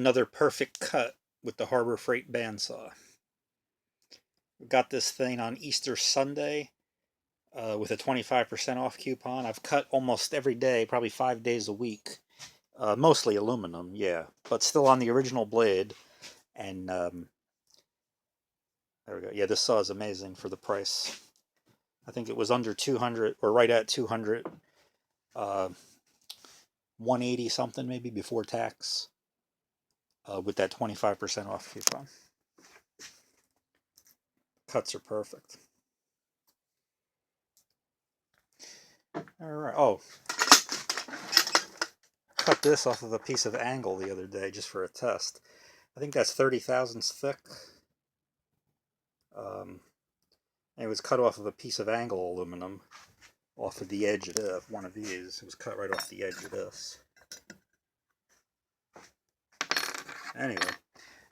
another perfect cut with the Harbor Freight bandsaw. Got this thing on Easter Sunday with a 25% off coupon. I've cut almost every day, probably 5 days a week. Mostly aluminum, yeah, but still on the original blade. And there we go. Yeah, this saw is amazing for the price. I think it was under 200 or right at 200. 180 something maybe before tax with that 25% off coupon. Cuts are perfect. All right. Oh, cut this off of a piece of angle the other day just for a test. I think that's 30 thousandths thick. It was cut off of a piece of angle aluminum off of the edge of one of these. It was cut right off the edge of this. Anyway,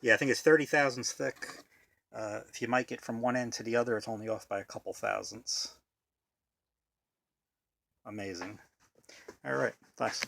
yeah, I think it's 30 thousandths thick. If you mic it from one end to the other, it's only off by a couple thousandths. Amazing. All right, thanks.